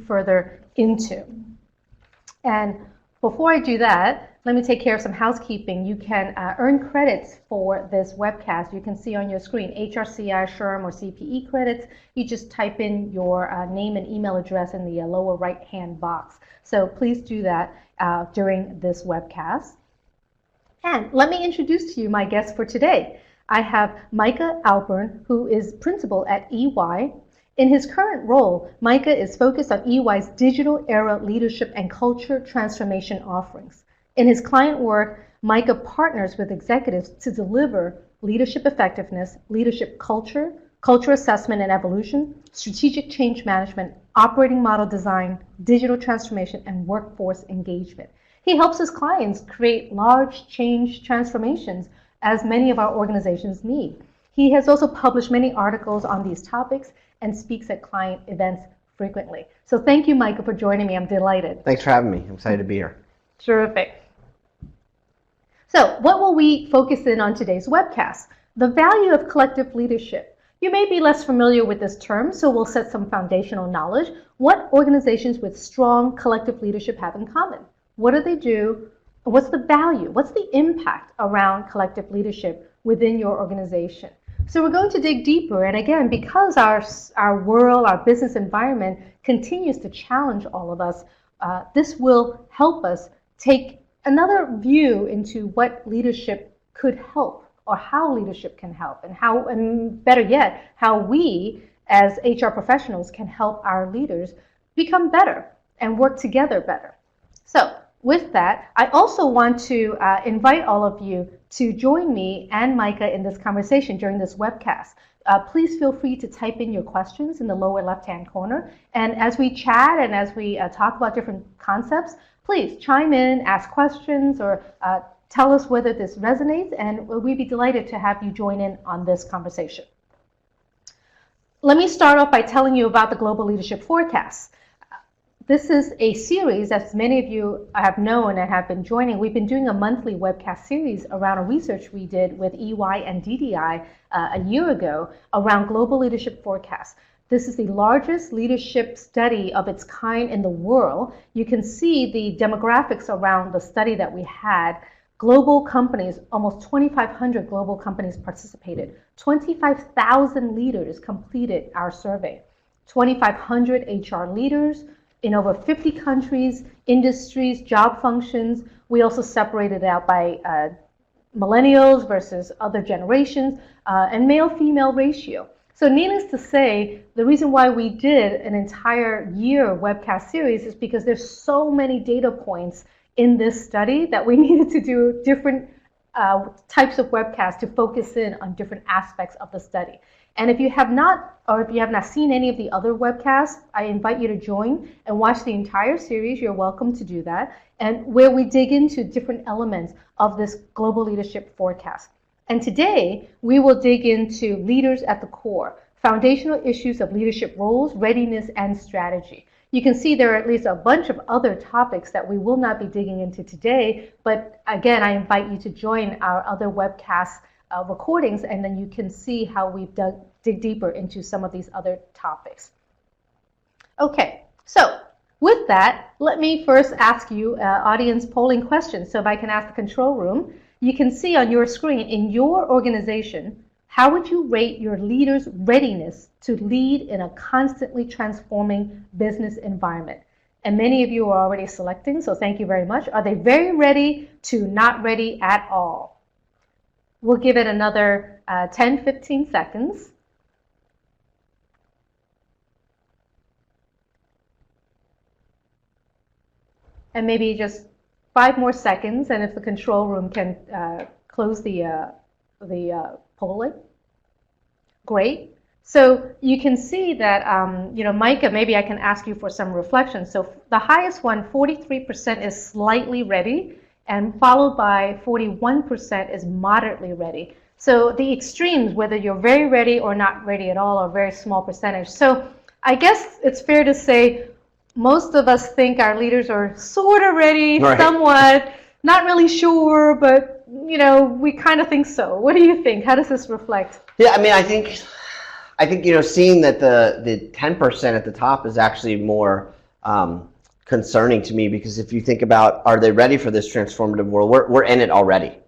further into. And before I do that, let me take care of some housekeeping. You can earn credits for this webcast. You can see on your screen HRCI, SHRM, or CPE credits. You just type in your name and email address in the lower right-hand box. So please do that during this webcast. And let me introduce to you my guest for today. I have Micah Alburn, who is principal at EY. In his current role, Micah is focused on EY's digital era leadership and culture transformation offerings. In his client work, Micah partners with executives to deliver leadership effectiveness, leadership culture, culture assessment and evolution, strategic change management, operating model design, digital transformation, and workforce engagement. He helps his clients create large change transformations, as many of our organizations need. He has also published many articles on these topics and speaks at client events frequently. So thank you, Micah, for joining me. I'm delighted. Thanks for having me. I'm excited to be here. Terrific. So what will we focus in on today's webcast? The value of collective leadership. You may be less familiar with this term, so we'll set some foundational knowledge. What organizations with strong collective leadership have in common? What do they do? What's the value? What's the impact around collective leadership within your organization? So we're going to dig deeper, and again, because our world, our business environment continues to challenge all of us, this will help us take another view into what leadership could help, or how leadership can help, and better yet, how we as HR professionals can help our leaders become better and work together better. So with that, I also want to invite all of you to join me and Micah in this conversation during this webcast. Please feel free to type in your questions in the lower left-hand corner. And as we chat and as we talk about different concepts, please chime in, ask questions, or tell us whether this resonates, and we'd be delighted to have you join in on this conversation. Let me start off by telling you about the Global Leadership Forecast. This is a series, as many of you have known and have been joining. We've been doing a monthly webcast series around a research we did with EY and DDI a year ago around Global Leadership Forecast. This is the largest leadership study of its kind in the world. You can see the demographics around the study that we had. Global companies, almost 2,500 global companies participated. 25,000 leaders completed our survey. 2,500 HR leaders in over 50 countries, industries, job functions. We also separated out by millennials versus other generations, and male-female ratio. So needless to say, the reason why we did an entire year webcast series is because there's so many data points in this study that we needed to do different types of webcasts to focus in on different aspects of the study. And if you have not, or if you have not seen any of the other webcasts, I invite you to join and watch the entire series. You're welcome to do that. And where we dig into different elements of this Global Leadership Forecast. And today, we will dig into leaders at the core, foundational issues of leadership roles, readiness, and strategy. You can see there are at least a bunch of other topics that we will not be digging into today, but again, I invite you to join our other webcast recordings, and then you can see how we've dig deeper into some of these other topics. Okay, so with that, let me first ask you audience polling questions. So if I can ask the control room, you can see on your screen, in your organization, how would you rate your leaders' readiness to lead in a constantly transforming business environment? And many of you are already selecting, so thank you very much. Are they very ready to not ready at all? We'll give it another 10, 15 seconds. And maybe just 5 more seconds, and if the control room can close the polling. Great. So you can see that, Micah, maybe I can ask you for some reflection. So the highest one, 43%, is slightly ready, and followed by 41% is moderately ready. So the extremes, whether you're very ready or not ready at all, are a very small percentage. So I guess it's fair to say most of us think our leaders are sort of ready, right, somewhat, not really sure, but we kind of think so. What do you think? How does this reflect? Yeah, I mean, I think seeing that the 10% at the top is actually more concerning to me, because if you think about, are they ready for this transformative world? We're in it already,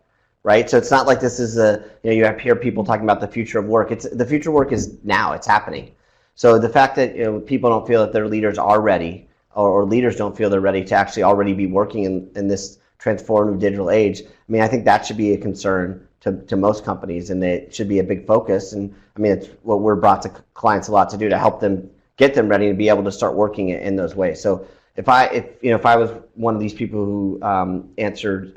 right? So it's not like this is you hear people talking about the future of work. The future of work is now. It's happening. So the fact that people don't feel that their leaders are ready, or leaders don't feel they're ready to actually already be working in this transformative digital age, I mean, I think that should be a concern to most companies, and it should be a big focus. And I mean, it's what we're brought to clients a lot to do, to help them get them ready to be able to start working in those ways. So if I was one of these people who answered,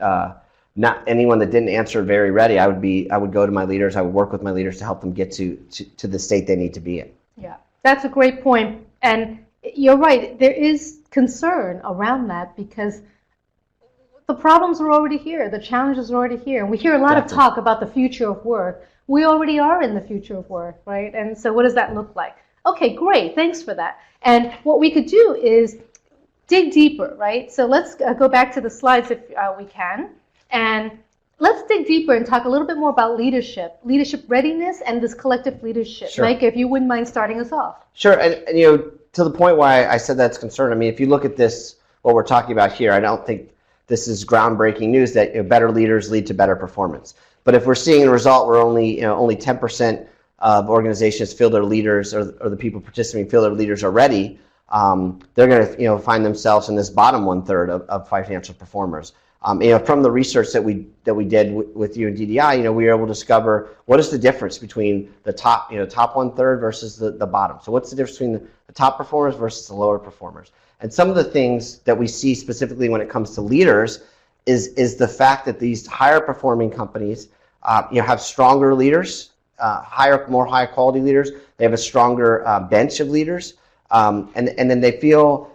not anyone that didn't answer very ready, I would go to my leaders. I would work with my leaders to help them get to the state they need to be in. Yeah, that's a great point. And you're right, there is concern around that, because the problems are already here, the challenges are already here, and we hear a lot of talk about the future of work. We already are in the future of work, right? And so what does that look like? Okay, great, thanks for that. And what we could do is dig deeper, right? So let's go back to the slides if we can, and let's dig deeper and talk a little bit more about leadership readiness, and this collective leadership. Sure. Mike, if you wouldn't mind starting us off. Sure, and to the point why I said that's concerned, I mean, if you look at this, what we're talking about here, I don't think this is groundbreaking news that better leaders lead to better performance. But if we're seeing a result where only 10% of organizations feel their leaders, or the people participating feel their leaders are ready, they're going to find themselves in this bottom 1/3 of financial performers. From the research that we did with you and DDI, we were able to discover what is the difference between the top 1/3 versus the bottom. So what's the difference between the top performers versus the lower performers? And some of the things that we see specifically when it comes to leaders is the fact that these higher performing companies have stronger leaders, more high quality leaders. They have a stronger bench of leaders, and then they feel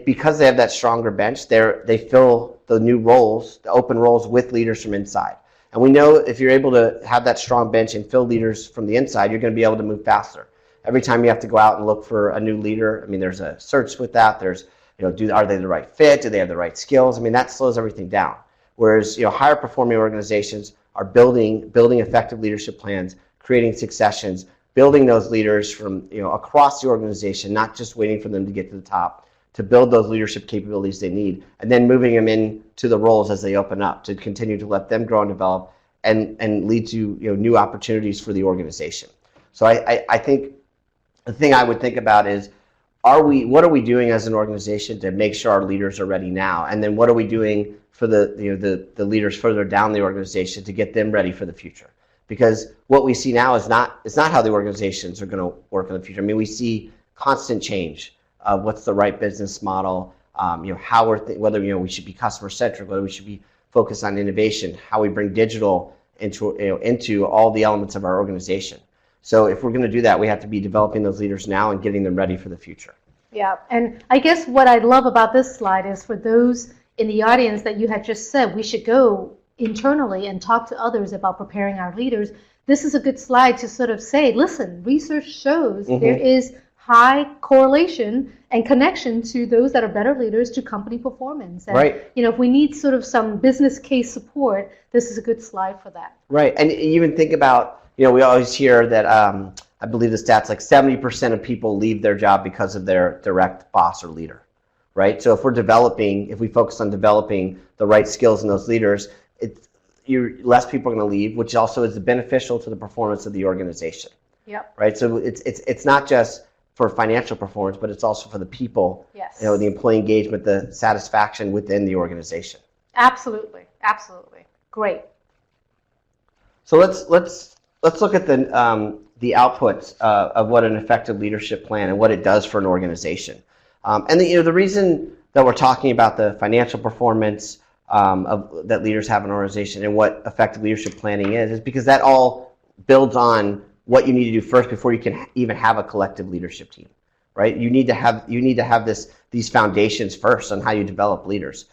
because they have that stronger bench, they fill the new roles, the open roles, with leaders from inside. And we know if you're able to have that strong bench and fill leaders from the inside, you're going to be able to move faster. Every time you have to go out and look for a new leader, I mean, there's a search with that. There's, are they the right fit? Do they have the right skills? I mean, that slows everything down. Whereas, higher performing organizations are building effective leadership plans, creating successions, building those leaders from, across the organization, not just waiting for them to get to the top, to build those leadership capabilities they need, and then moving them into the roles as they open up, to continue to let them grow and develop, and lead to new opportunities for the organization. So I think the thing I would think about is, what are we doing as an organization to make sure our leaders are ready now? And then what are we doing for the leaders further down the organization to get them ready for the future? Because what we see now is not how the organizations are going to work in the future. I mean, we see constant change of what's the right business model, how whether we should be customer centric, whether we should be focused on innovation, how we bring digital into all the elements of our organization. So if we're going to do that, we have to be developing those leaders now and getting them ready for the future. Yeah, and I guess what I love about this slide is, for those in the audience that you had just said, we should go internally and talk to others about preparing our leaders. This is a good slide to sort of say, listen, research shows there is high correlation and connection to those that are better leaders to company performance. And, right. If we need sort of some business case support, this is a good slide for that. Right, and even think about, we always hear that, I believe the stats, like 70% of people leave their job because of their direct boss or leader, right? So if we focus on developing the right skills in those leaders, less people are going to leave, which also is beneficial to the performance of the organization. Yep. Right, so it's not just for financial performance, but it's also for the people, yes. The employee engagement, the satisfaction within the organization. Absolutely, great. So let's look at the outputs of what an effective leadership plan and what it does for an organization. And the reason that we're talking about the financial performance that leaders have in an organization and what effective leadership planning is because that all builds on what you need to do first before you can even have a collective leadership team, right? You need to have these foundations first on how you develop leaders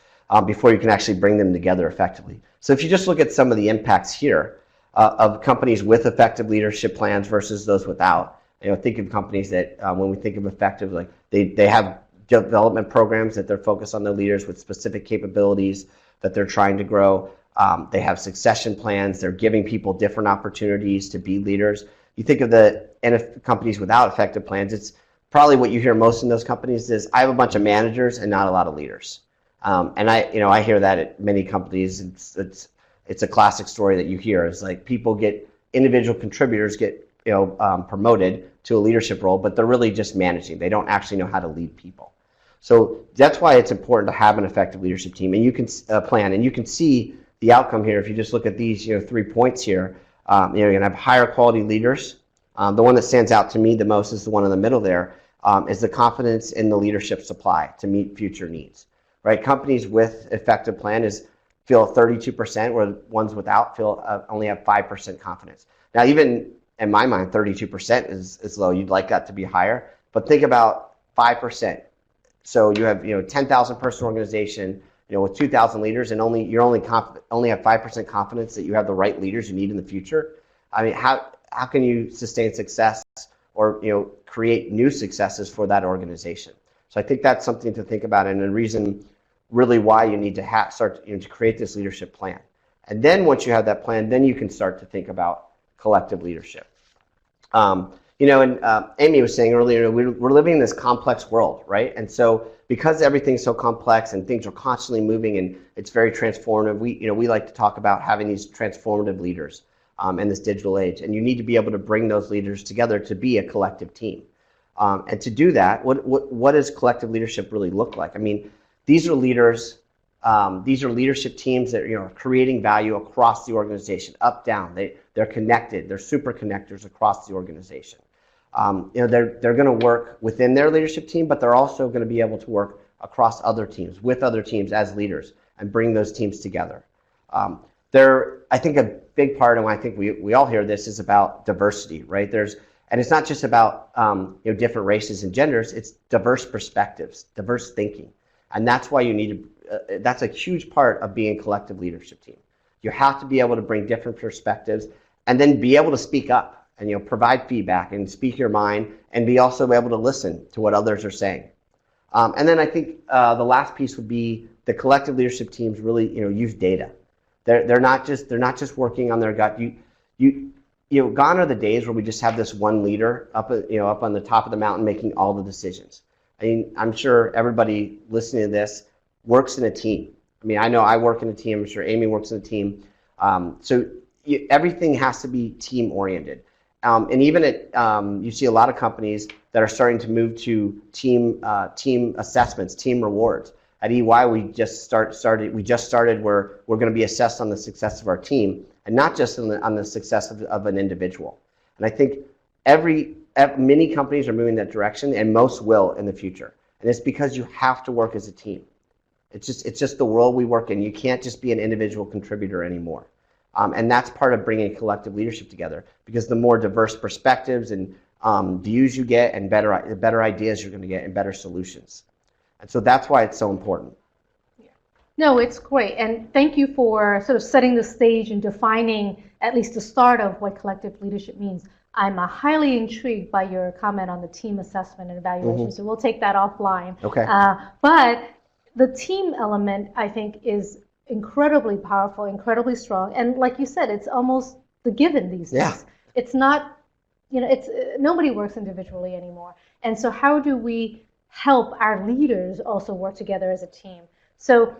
before you can actually bring them together effectively. So if you just look at some of the impacts here of companies with effective leadership plans versus those without, think of companies that when we think of effective, like they have development programs that they're focused on their leaders with specific capabilities that they're trying to grow. They have succession plans. They're giving people different opportunities to be leaders. You think of companies without effective plans, it's probably what you hear most in those companies is, I have a bunch of managers and not a lot of leaders. And I hear that at many companies. It's a classic story that you hear. It's like individual contributors get promoted to a leadership role, but they're really just managing. They don't actually know how to lead people. So that's why it's important to have an effective leadership team, and you can plan, and you can see the outcome here if you just look at these 3 points here. You're going to have higher quality leaders. The one that stands out to me the most is the one in the middle there, is the confidence in the leadership supply to meet future needs. Right? Companies with effective plan feel 32%, where ones without only have 5% confidence. Now, even in my mind, 32% is low. You'd like that to be higher, but think about 5%. So you have 10,000 person organization with 2,000 leaders, and you only have 5% confidence that you have the right leaders you need in the future. I mean, how can you sustain success or create new successes for that organization? So I think that's something to think about, and a reason really why you need to start to create this leadership plan. And then once you have that plan, then you can start to think about collective leadership. And Amy was saying earlier, we're living in this complex world, right? And so because everything's so complex and things are constantly moving and it's very transformative, we like to talk about having these transformative leaders in this digital age. And you need to be able to bring those leaders together to be a collective team. And to do that, what does collective leadership really look like? I mean, these are leaders. These are leadership teams that are creating value across the organization, up, down. They're connected. They're super connectors across the organization. They're going to work within their leadership team, but they're also going to be able to work across other teams, with other teams as leaders, and bring those teams together. I think a big part, and I think we all hear this, is about diversity, right? And it's not just about different races and genders. It's diverse perspectives, diverse thinking, and that's why you need to. That's a huge part of being a collective leadership team. You have to be able to bring different perspectives, and then be able to speak up and provide feedback and speak your mind, and be also able to listen to what others are saying. And then I think the last piece would be the collective leadership teams really use data. They're not just working on their gut. Gone are the days where we just have this one leader up on the top of the mountain making all the decisions. I mean, I'm sure everybody listening to this works in a team. I mean, I know I work in a team. I'm sure Amy works in a team. Everything has to be team oriented. And even you see a lot of companies that are starting to move to team assessments, team rewards. At EY, we just started where we're going to be assessed on the success of our team, and not just on the success of an individual. And I think many companies are moving that direction, and most will in the future. And it's because you have to work as a team. It's just the world we work in. You can't just be an individual contributor anymore. And that's part of bringing collective leadership together, because the more diverse perspectives and views you get, and better ideas you're going to get, and better solutions. And so that's why it's so important. Yeah. No, it's great. And thank you for sort of setting the stage and defining at least the start of what collective leadership means. I'm highly intrigued by your comment on the team assessment and evaluation, mm-hmm. So we'll take that offline. Okay. But the team element, I think, is incredibly powerful, incredibly strong. And like you said, it's almost the given these days. Yeah. It's not, nobody works individually anymore. And so how do we help our leaders also work together as a team? So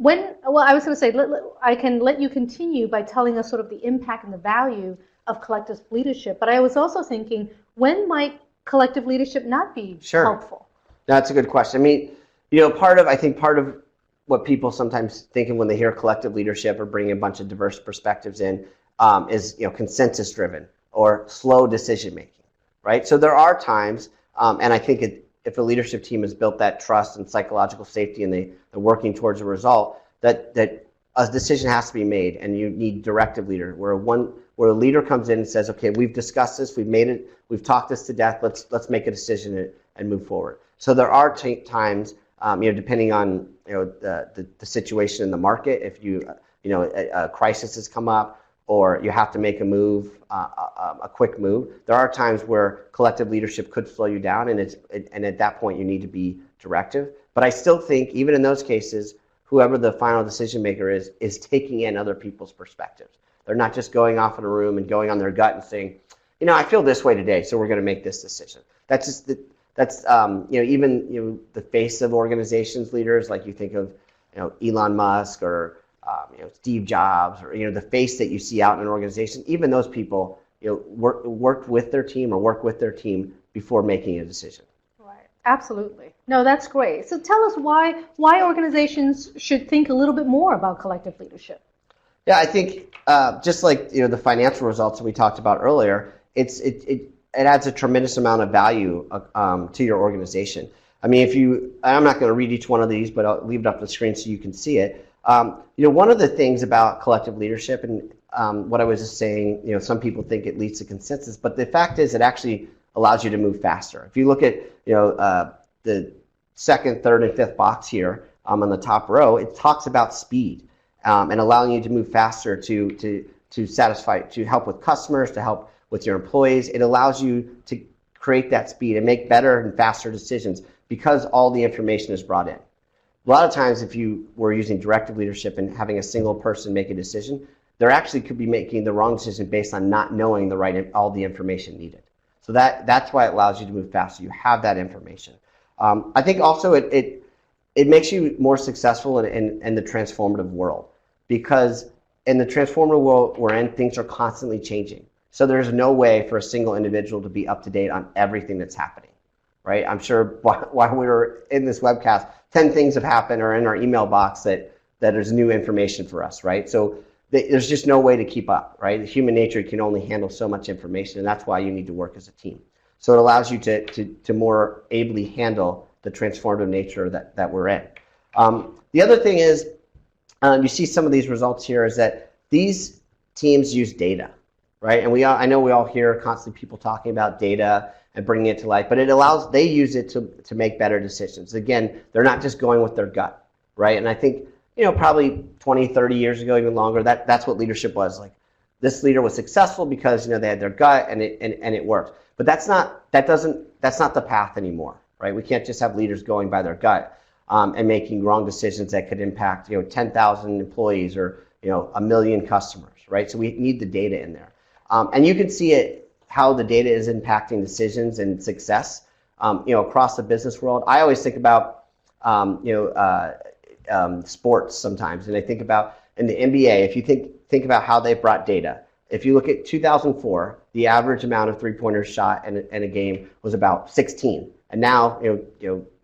I was going to say, I can let you continue by telling us sort of the impact and the value of collective leadership. But I was also thinking, when might collective leadership not be helpful? That's a good question. I mean, part of what people sometimes think of when they hear collective leadership or bringing a bunch of diverse perspectives in is consensus driven or slow decision making, right? So there are times, and I think if a leadership team has built that trust and psychological safety, and they're working towards a result, that a decision has to be made, and you need directive leader, where a leader comes in and says, okay, we've discussed this, we've talked this to death, let's make a decision and move forward. So there are times, depending on the situation in the market, if a crisis has come up, or you have to make a move, a quick move, there are times where collective leadership could slow you down, and at that point you need to be directive. But I still think, even in those cases, whoever the final decision maker is taking in other people's perspectives. They're not just going off in a room and going on their gut and saying, I feel this way today, so we're going to make this decision. that's even the face of organizations leaders, like you think of Elon Musk or Steve Jobs, or the face that you see out in an organization. Even those people worked with their team or work with their team before making a decision. Right. Absolutely. No, that's great. So tell us why organizations should think a little bit more about collective leadership. Yeah, I think just like the financial results that we talked about earlier, it adds a tremendous amount of value to your organization. I mean, I'm not going to read each one of these, but I'll leave it up on the screen so you can see it. One of the things about collective leadership, and what I was just saying, some people think it leads to consensus, but the fact is it actually allows you to move faster. If you look at the second, third, and fifth box here on the top row, it talks about speed and allowing you to move faster to help with customers, to help with your employees. It allows you to create that speed and make better and faster decisions because all the information is brought in. A lot of times, if you were using directive leadership and having a single person make a decision, they actually could be making the wrong decision based on not knowing all the information needed. So that's why it allows you to move faster. You have that information. I think also it makes you more successful in the transformative world, because in the transformative world we're in, things are constantly changing. So there's no way for a single individual to be up to date on everything that's happening, right? I'm sure while we were in this webcast, 10 things have happened or in our email box that is new information for us, right? So there's just no way to keep up, right? Human nature can only handle so much information, and that's why you need to work as a team. So it allows you to more ably handle the transformative nature that we're in. The other thing is, you see some of these results here, is that these teams use data, right? And I know we all hear constantly people talking about data and bringing it to life, but they use it to make better decisions. Again, they're not just going with their gut, right? And I think, probably 20, 30 years ago, even longer, that's what leadership was. Like, this leader was successful because, they had their gut and it worked. But that's not the path anymore, right? We can't just have leaders going by their gut and making wrong decisions that could impact, 10,000 employees or, 1 million customers, right? So we need the data in there. And you can see how the data is impacting decisions and success, across the business world. I always think about, sports sometimes, and I think about in the NBA. If you think about how they brought data, if you look at 2004, the average amount of three-pointers shot in a game was about 16, and now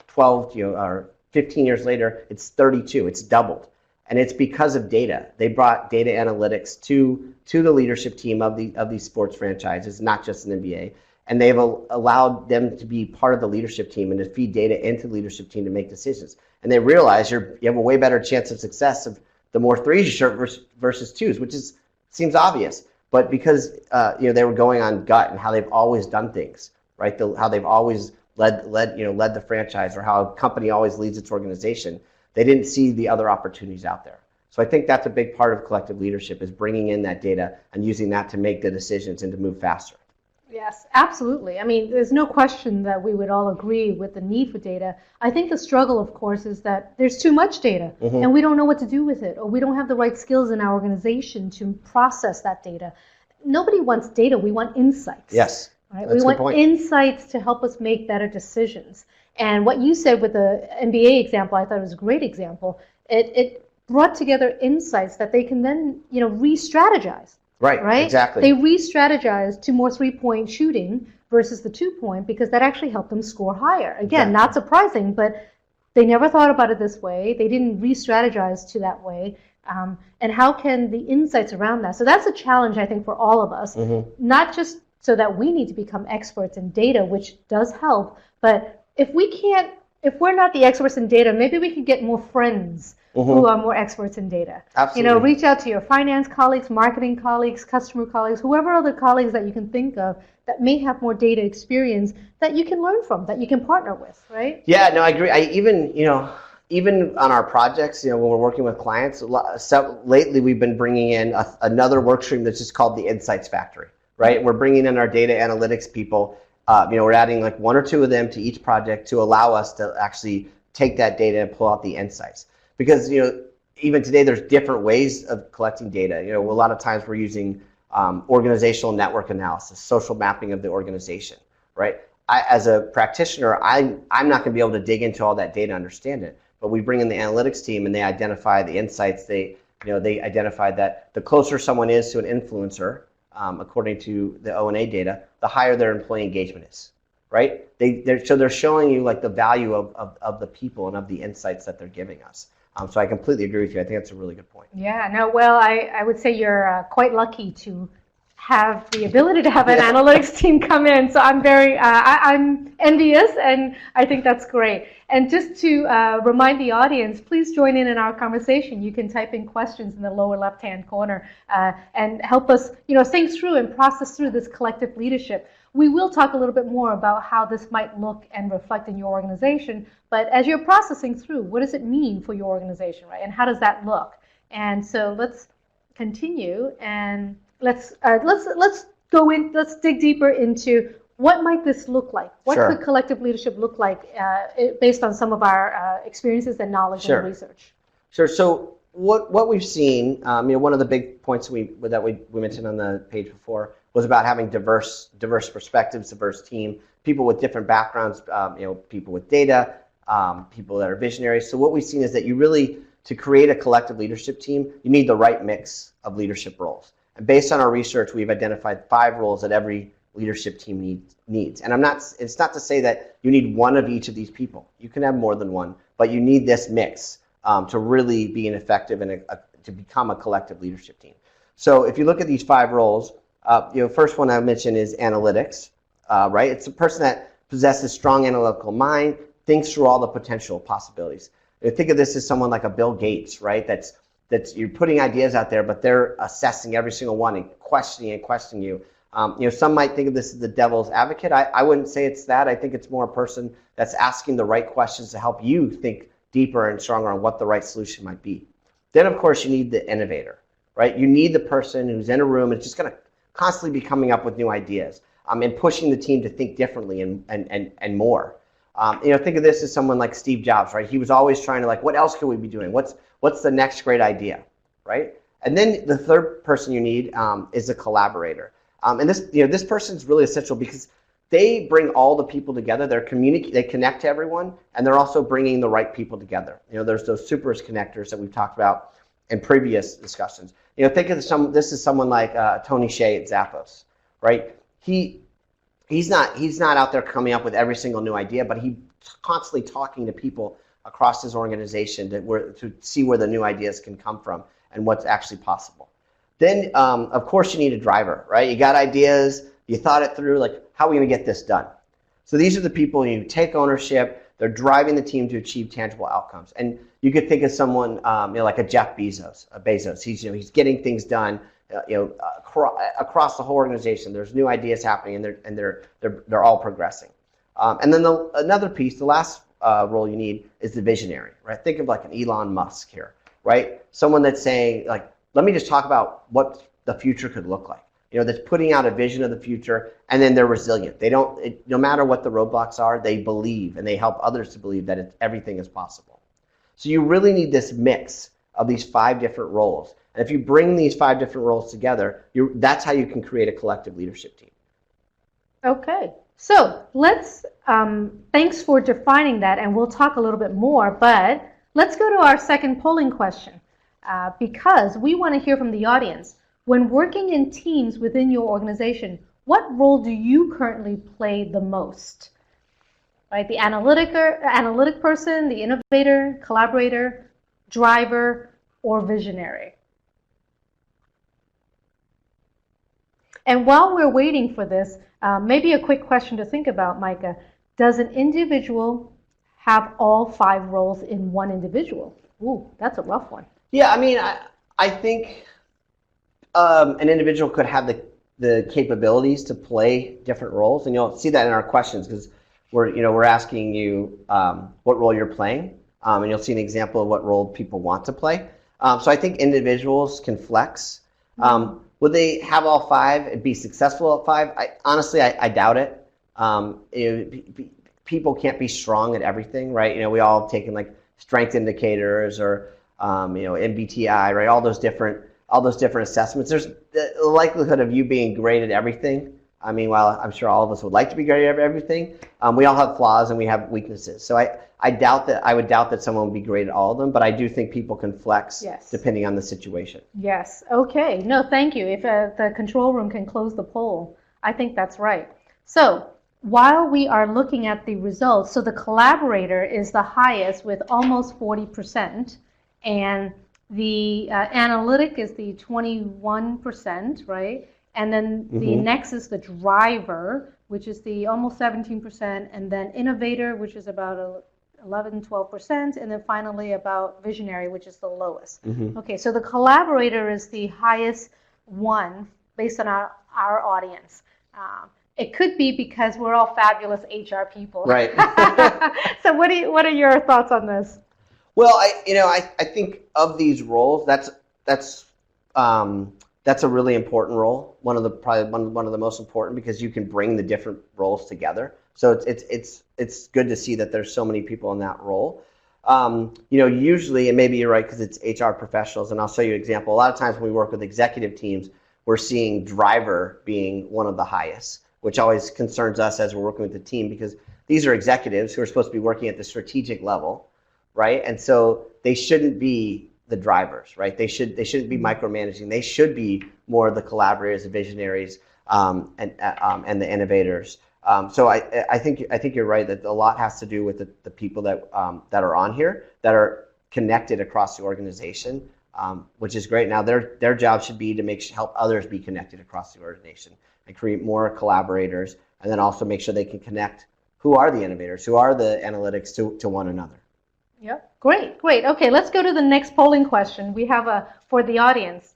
12 or 15 years later, it's 32. It's doubled, and it's because of data. They brought data analytics to the leadership team of these sports franchises, not just an NBA. And they've allowed them to be part of the leadership team and to feed data into the leadership team to make decisions. And they realize you have a way better chance of success of the more threes you shoot versus twos, which seems obvious. But because they were going on gut and how they've always done things, right? How they've always led the franchise, or how a company always leads its organization. They didn't see the other opportunities out there. So I think that's a big part of collective leadership, is bringing in that data and using that to make the decisions and to move faster. Yes, absolutely. I mean, there's no question that we would all agree with the need for data. I think the struggle, of course, is that there's too much data, and we don't know what to do with it, or we don't have the right skills in our organization to process that data. Nobody wants data. We want insights. Yes. Right? We want insights to help us make better decisions. And what you said with the NBA example, I thought was a great example. It brought together insights that they can then, re-strategize. Right, exactly. They re-strategize to more three-point shooting versus the two-point, because that actually helped them score higher. Again, not surprising, but they never thought about it this way. They didn't re-strategize to that way. And how can the insights around that? So that's a challenge, I think, for all of us, not just so that we need to become experts in data, which does help, but if we're not the experts in data, maybe we could get more friends who are more experts in data. Absolutely. Reach out to your finance colleagues, marketing colleagues, customer colleagues, whoever other colleagues that you can think of that may have more data experience that you can learn from, that you can partner with, right? Yeah, no, I agree. Even on our projects, when we're working with clients, lately we've been bringing in another work stream that's just called the Insights Factory, right? We're bringing in our data analytics people. We're adding like 1 or 2 of them to each project to allow us to actually take that data and pull out the insights. Because even today there's different ways of collecting data. A lot of times we're using organizational network analysis, social mapping of the organization, right? as a practitioner, I'm not going to be able to dig into all that data and understand it. But we bring in the analytics team, and they identify the insights. They identify that the closer someone is to an influencer, according to the O&A data, the higher their employee engagement is, right? So they're showing you like the value of the people and of the insights that they're giving us. So I completely agree with you. I think that's a really good point. Yeah, no, well, I would say you're quite lucky to have the ability to have an analytics team come in. So I'm I'm envious, and I think that's great. And just to remind the audience, please join in our conversation. You can type in questions in the lower left-hand corner and help us, think through and process through this collective leadership. We will talk a little bit more about how this might look and reflect in your organization. But as you're processing through, what does it mean for your organization, right? And how does that look? And so let's continue, and let's go in. Let's dig deeper into what might this look like. What Sure. could collective leadership look like based on some of our experiences and knowledge Sure. and research? Sure. So what we've seen, one of the big points we mentioned on the page before was about having diverse perspectives, diverse team, people with different backgrounds, people with data, people that are visionaries. So what we've seen is that to create a collective leadership team, you need the right mix of leadership roles. And based on our research, we've identified 5 roles that every leadership team needs. And it's not to say that you need one of each of these people. You can have more than one, but you need this mix to really be an effective and to become a collective leadership team. So if you look at these 5 roles, first one I mentioned is analytics, right? It's a person that possesses strong analytical mind, thinks through all the potential possibilities. Think of this as someone like a Bill Gates, right? That's you're putting ideas out there, but they're assessing every single one and questioning you. Some might think of this as the devil's advocate. I wouldn't say it's that. I think it's more a person that's asking the right questions to help you think deeper and stronger on what the right solution might be. Then, of course, you need the innovator, right? You need the person who's in a room and just going to constantly be coming up with new ideas and pushing the team to think differently and more. Think of this as someone like Steve Jobs, right? He was always trying to what else could we be doing? What's the next great idea, right? And then the third person you need is a collaborator. And this person's really essential because they bring all the people together. They connect to everyone, and they're also bringing the right people together. There's those super connectors that we've talked about in previous discussions. Think of this is someone like Tony Hsieh at Zappos, right? He's not out there coming up with every single new idea, but he's constantly talking to people across his organization to see where the new ideas can come from and what's actually possible. Then, of course, you need a driver, right? You got ideas, you thought it through, how are we going to get this done? So these are the people who take ownership, they're driving the team to achieve tangible outcomes. And you could think of someone like a Jeff Bezos. He's getting things done. Across the whole organization, there's new ideas happening, and they're all progressing. And then another piece, the last role you need is the visionary, right? Think of an Elon Musk here, right? Someone that's saying let me just talk about what the future could look like. That's putting out a vision of the future, and then they're resilient. No matter what the roadblocks are, they believe, and they help others to believe that everything is possible. So you really need this mix of these 5 different roles. And if you bring these 5 different roles together, that's how you can create a collective leadership team. Okay, so thanks for defining that, and we'll talk a little bit more, but let's go to our second polling question because we want to hear from the audience. When working in teams within your organization, what role do you currently play the most? Right, the analytic person, the innovator, collaborator, driver, or visionary? And while we're waiting for this, maybe a quick question to think about, Micah. Does an individual have all 5 roles in one individual? Ooh, that's a rough one. Yeah, I think an individual could have the capabilities to play different roles, and you'll see that in our questions because we're asking you what role you're playing, and you'll see an example of what role people want to play. So I think individuals can flex. Would they have all 5 and be successful at 5? Honestly, I doubt it. People can't be strong at everything, right? We all have taken strength indicators or MBTI, right? All those different assessments. There's the likelihood of you being great at everything I mean, while I'm sure all of us would like to be great at everything, we all have flaws and we have weaknesses. So I would doubt that someone would be great at all of them, but I do think people can flex depending on the situation. Yes. Okay. No, thank you. If the control room can close the poll, I think that's right. So while we are looking at the results, so the collaborator is the highest with almost 40%, and the analytic is the 21%, right? And then the next is the driver, which is the almost 17%, and then innovator, which is about 11, 12%, and then finally about visionary, which is the lowest. Okay, so the collaborator is the highest one based on our audience. It could be because we're all fabulous HR people. Right. So what are your thoughts on this? Well, I think of these roles, that's a really important role. Probably one of the most important, because you can bring the different roles together. So it's good to see that there's so many people in that role. Usually, and maybe you're right because it's HR professionals, and I'll show you an example. A lot of times when we work with executive teams, we're seeing driver being one of the highest, which always concerns us as we're working with the team, because these are executives who are supposed to be working at the strategic level, right? And so they shouldn't be the drivers, right? They shouldn't be micromanaging. They should be more the collaborators, the visionaries, and the innovators. So I think you're right that a lot has to do with the people that are on here that are connected across the organization, which is great. Now their job should be to help others be connected across the organization and create more collaborators, and then also make sure they can connect who are the innovators, who are the analytics to one another. Yep. Great. Okay, let's go to the next polling question we have for the audience.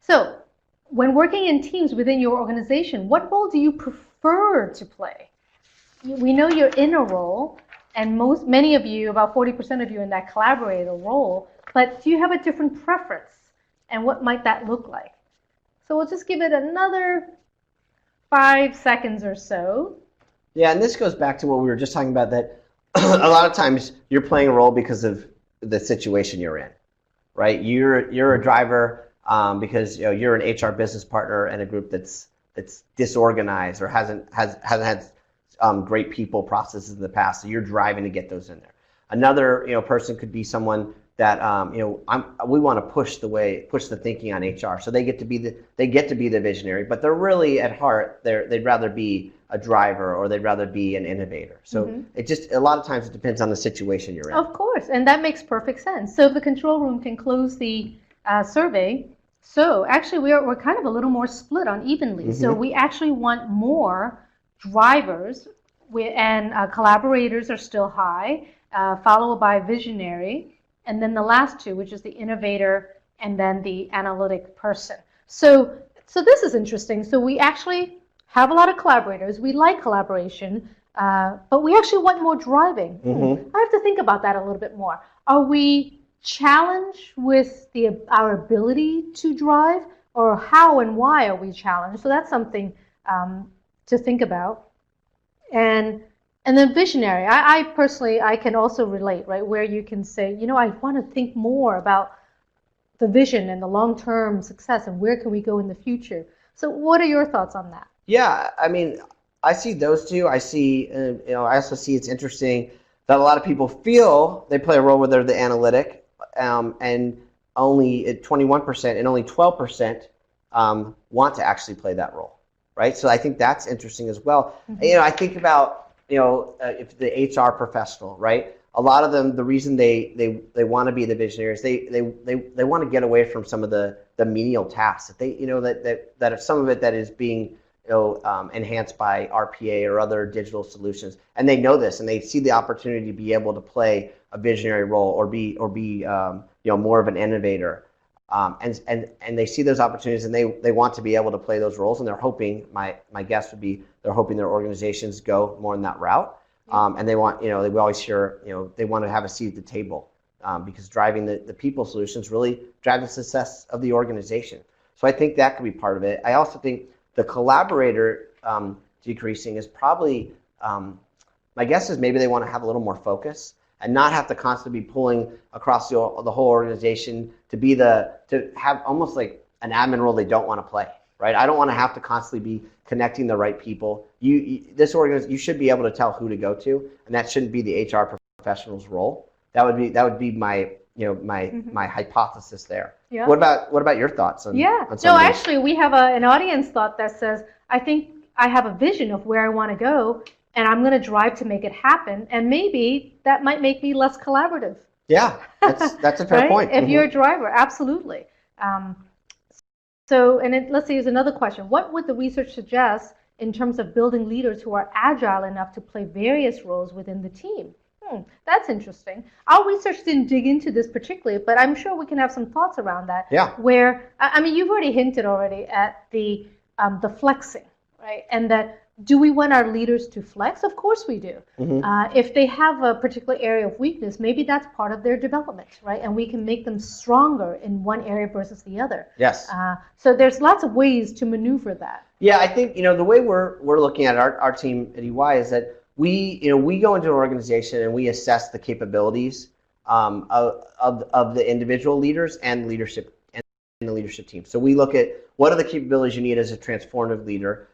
So, when working in teams within your organization, what role do you prefer to play? We know you're in a role, and many of you, about 40% of you, in that collaborator role, but do you have a different preference? And what might that look like? So we'll just give it another 5 seconds or so. Yeah, and this goes back to what we were just talking about, that a lot of times you're playing a role because of the situation you're in, right? You're a driver because you're an HR business partner in a group that's disorganized or hasn't had great people processes in the past, so you're driving to get those in there. Another person could be someone that we want to push the thinking on HR, so they get to be the visionary, but they're really at heart they'd rather be a driver, or they'd rather be an innovator. So it just, a lot of times it depends on the situation you're in. Of course, and that makes perfect sense. So if the control room can close the survey, so actually we're kind of a little more split on evenly. So we actually want more drivers, and collaborators are still high, followed by visionary, and then the last two, which is the innovator and then the analytic person. So this is interesting. So we actually have a lot of collaborators. We like collaboration, but we actually want more driving. I have to think about that a little bit more. Are we challenged with our ability to drive, or how and why are we challenged? So that's something to think about. And then visionary. I personally can also relate, right? Where you can say, I want to think more about the vision and the long-term success and where can we go in the future. So what are your thoughts on that? Yeah, I mean, I see those two. I see, I also see it's interesting that a lot of people feel they play a role where they're the analytic, and only at 21% and only 12% want to actually play that role, right? So I think that's interesting as well. I think about, if the HR professional, right? A lot of them, the reason they want to be the visionaries, they want to get away from some of the menial tasks that that if some of it that is being enhanced by RPA or other digital solutions, and they know this, and they see the opportunity to be able to play a visionary role or be more of an innovator, and they see those opportunities, and they want to be able to play those roles, and they're hoping, my guess would be, they're hoping their organizations go more in that route, and they want, we always hear, they want to have a seat at the table, because driving the people solutions really drive the success of the organization. So I think that could be part of it. I also think the collaborator decreasing is probably, my guess is maybe they want to have a little more focus and not have to constantly be pulling across the whole organization to have almost like an admin role they don't want to play. right? I don't want to have to constantly be connecting the right people. You should be able to tell who to go to, and that shouldn't be the HR professional's role. That would be my my hypothesis there. Yeah. What about your thoughts on? Yeah. On some No, of these? actually, we have an audience thought that says, I think I have a vision of where I want to go, and I'm going to drive to make it happen, and maybe that might make me less collaborative. Yeah, that's a fair Right? point. If you're a driver, absolutely. Let's see, here's another question. What would the research suggest in terms of building leaders who are agile enough to play various roles within the team? That's interesting. Our research didn't dig into this particularly, but I'm sure we can have some thoughts around that. Yeah. Where, I mean, you've already hinted already at the flexing, right? And that, do we want our leaders to flex? Of course we do. If they have a particular area of weakness, maybe that's part of their development, right? And we can make them stronger in one area versus the other. Yes. So there's lots of ways to maneuver that. Yeah, I think the way we're looking at our team at EY is that we go into an organization and we assess the capabilities of the individual leaders and leadership and the leadership team. So we look at what are the capabilities you need as a transformative leader,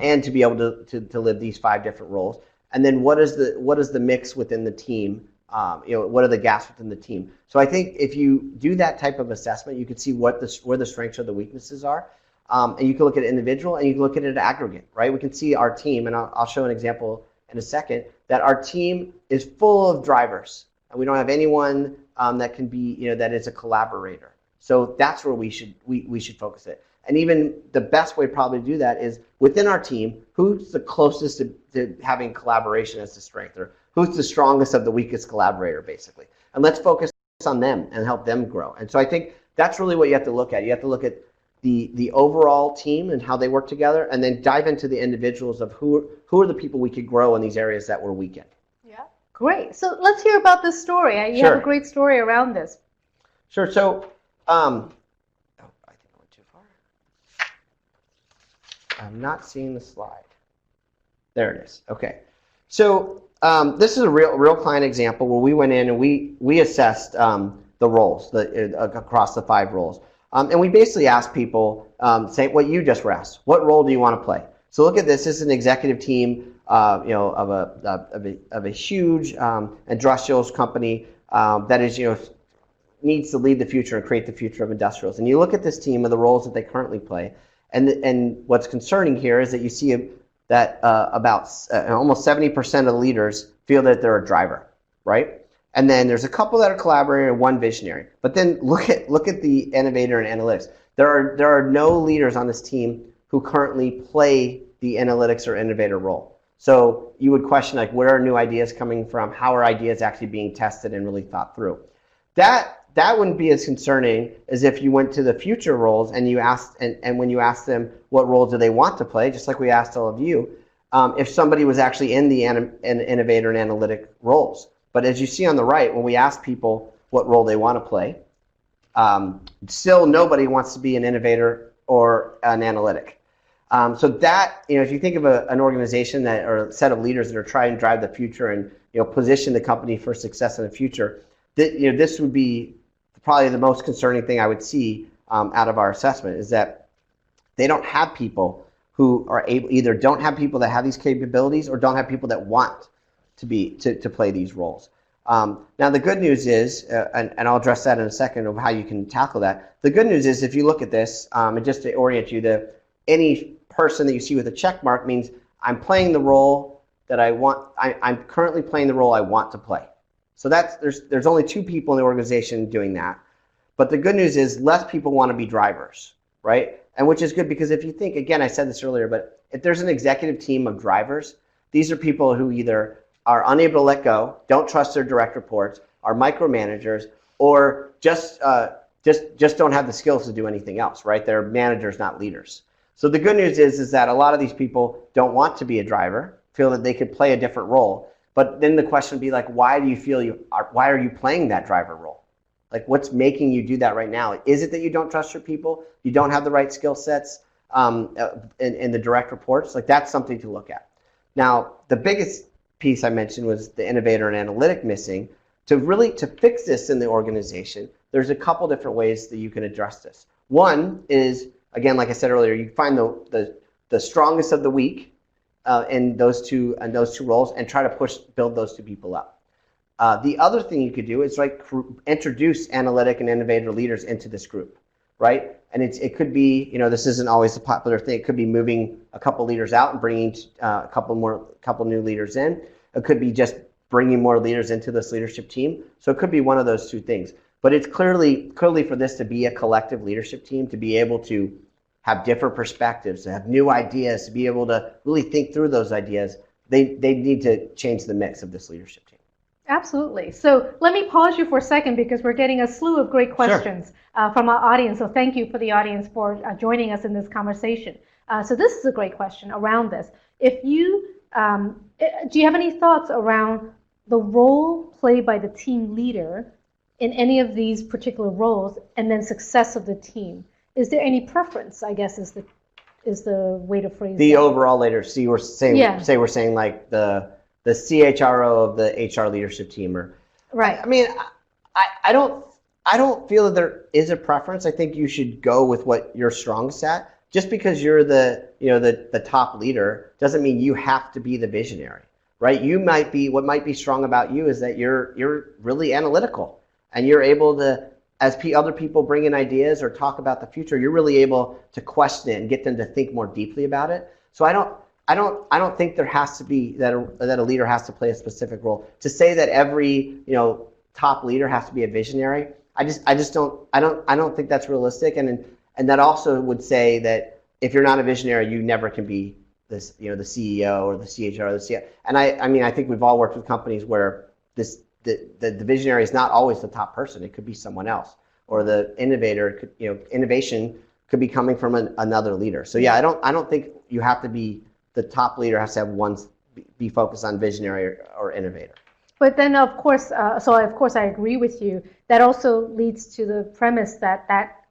and to be able to live these 5 different roles. And then what is the mix within the team? What are the gaps within the team? So I think if you do that type of assessment, you can see where the strengths or the weaknesses are. And you can look at it individual and you can look at it aggregate, right? We can see our team, and I'll show an example in a second, that our team is full of drivers. And we don't have anyone that can be, that is a collaborator. So that's where we should focus it. And even the best way probably to do that is within our team, who's the closest to having collaboration as a strength, or who's the strongest of the weakest collaborator, basically. And let's focus on them and help them grow. And so I think that's really what you have to look at. You have to look at the overall team and how they work together, and then dive into the individuals of who are the people we could grow in these areas that we're weak in. Yeah, great. So let's hear about this story. You have a great story around this. Sure. So, I think I went too far. I'm not seeing the slide. There it is. Okay. So this is a real client example where we went in and we assessed the roles across the 5 roles. And we basically asked people, say what you just were asked. What role do you want to play? So look at this. This is an executive team, of a huge industrials company that is, needs to lead the future and create the future of industrials. And you look at this team and the roles that they currently play, and what's concerning here is that you see that about almost 70% of the leaders feel that they're a driver, right? And then there's a couple that are collaborating and 1 visionary. But then look at the innovator and analytics. There are no leaders on this team who currently play the analytics or innovator role. So you would question, like, where are new ideas coming from? How are ideas actually being tested and really thought through? That wouldn't be as concerning as if you went to the future roles and you asked, and when you asked them what role do they want to play, just like we asked all of you, if somebody was actually in the innovator and analytic roles. But as you see on the right, when we ask people what role they want to play, still nobody wants to be an innovator or an analytic. So that, if you think of an organization or a set of leaders that are trying to drive the future and position the company for success in the future, this would be probably the most concerning thing I would see out of our assessment, is that they don't have people who are either don't have people that have these capabilities or don't have people that want to play these roles. Now the good news is, and I'll address that in a second of how you can tackle that. The good news is, if you look at this, and just to orient you, any person that you see with a check mark means I'm playing the role that I want. I'm currently playing the role I want to play. So there's only 2 people in the organization doing that. But the good news is less people want to be drivers, right? And which is good, because if you think, again, I said this earlier, but if there's an executive team of drivers, these are people who either are unable to let go, don't trust their direct reports, are micromanagers, or just don't have the skills to do anything else, right? They're managers, not leaders. So the good news is that a lot of these people don't want to be a driver, feel that they could play a different role. But then the question would be, like, why do you feel why are you playing that driver role? Like, what's making you do that right now? Is it that you don't trust your people? You don't have the right skill sets in the direct reports? Like, that's something to look at. Now, the biggest piece I mentioned was the innovator and analytic missing. To fix this in the organization, there's a couple different ways that you can address this. One is again, like I said earlier, you find the strongest of the weak in those two roles and try to build those two people up. The other thing you could do is introduce analytic and innovator leaders into this group, right? And it could be, this isn't always a popular thing. It could be moving a couple leaders out and bringing a couple new leaders in. It could be just bringing more leaders into this leadership team. So it could be one of those two things. But it's clearly for this to be a collective leadership team, to be able to have different perspectives, to have new ideas, to be able to really think through those ideas, they need to change the mix of this leadership team. Absolutely. So let me pause you for a second because we're getting a slew of great questions from our audience. So thank you for the audience for joining us in this conversation. So this is a great question around this. If you, do you have any thoughts around the role played by the team leader in any of these particular roles and then success of the team? Is there any preference, I guess, is the way to phrase the that. overall leader. See, we're saying like the CHRO of the HR leadership team, or right. I mean, I don't feel that there is a preference. I think you should go with what you're strongest at. Just because you're the top leader doesn't mean you have to be the visionary, right? What might be strong about you is that you're really analytical and you're able to, as other people bring in ideas or talk about the future, you're really able to question it and get them to think more deeply about it. So I don't think there has to be that a leader has to play a specific role. To say that every top leader has to be a visionary, I don't think that's realistic. And that also would say that if you're not a visionary, you never can be this the CEO or the CHRO or the CIO. And I think we've all worked with companies where the visionary is not always the top person. It could be someone else, or the innovator. Innovation could be coming from another leader. So yeah, I don't think you have to be the top leader. Has to have be focused on visionary or innovator. But then, of course, I agree with you. That also leads to the premise that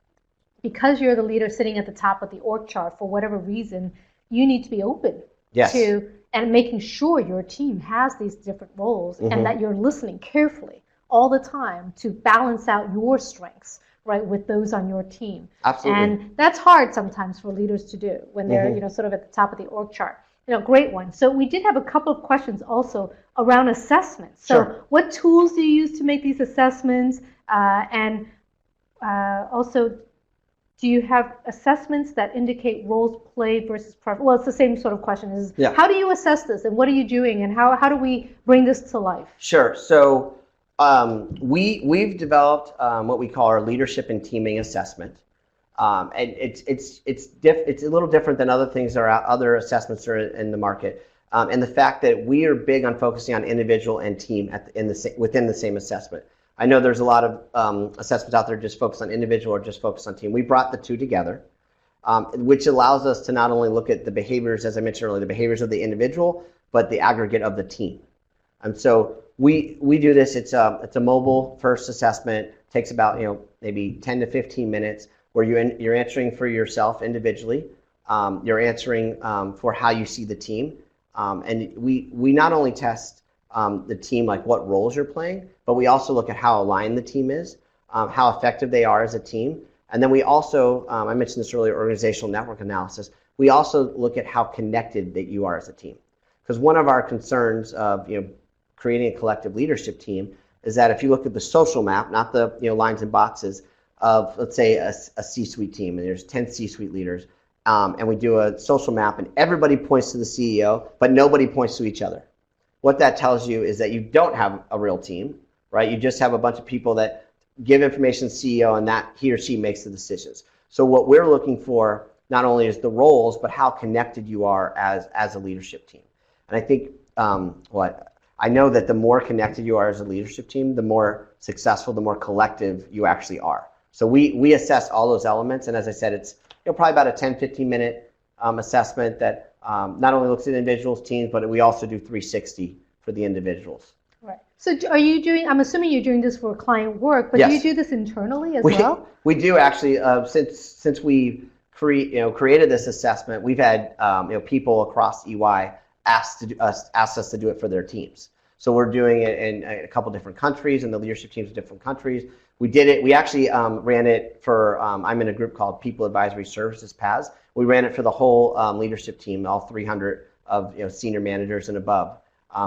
because you're the leader sitting at the top of the org chart, for whatever reason, you need to be open to and making sure your team has these different roles, and that you're listening carefully all the time to balance out your strengths, right, with those on your team. Absolutely. And that's hard sometimes for leaders to do when they're sort of at the top of the org chart. Great one. So we did have a couple of questions also around assessments. So what tools do you use to make these assessments? And also, do you have assessments that indicate roles played versus preference? Well, it's the same sort of question. How do you assess this, and what are you doing, and how do we bring this to life? Sure. So we've developed what we call our leadership and teaming assessment. And it's a little different than other things that are other assessments that are in the market, and the fact that we are big on focusing on individual and team within the same assessment. I know there's a lot of assessments out there just focused on individual or just focused on team. We brought the two together, which allows us to not only look at the behaviors, as I mentioned earlier, the behaviors of the individual, but the aggregate of the team. And so we do this. It's a mobile first assessment. It takes about maybe 10 to 15 minutes. Where you're answering for yourself individually, you're answering for how you see the team, and we not only test the team, like what roles you're playing, but we also look at how aligned the team is, how effective they are as a team, and then we also, I mentioned this earlier, organizational network analysis. We also look at how connected that you are as a team, because one of our concerns of creating a collective leadership team is that if you look at the social map, not the lines and boxes, of, let's say, a C-suite team, and there's 10 C-suite leaders, and we do a social map, and everybody points to the CEO, but nobody points to each other. What that tells you is that you don't have a real team, right? You just have a bunch of people that give information to the CEO, and that he or she makes the decisions. So what we're looking for not only is the roles, but how connected you are as a leadership team. And I think I know that the more connected you are as a leadership team, the more successful, the more collective you actually are. So we assess all those elements, and as I said, it's probably about a 10-15 minute assessment that not only looks at individuals, teams, but we also do 360 for the individuals. Right. So are you doing? I'm assuming you're doing this for client work, but do you do this internally as well? We do actually. Since we created this assessment, we've had people across EY ask us to do it for their teams. So we're doing it in a couple different countries, and the leadership teams in different countries. We did it. We actually ran it for. I'm in a group called People Advisory Services (PAS). We ran it for the whole leadership team, all 300 of senior managers and above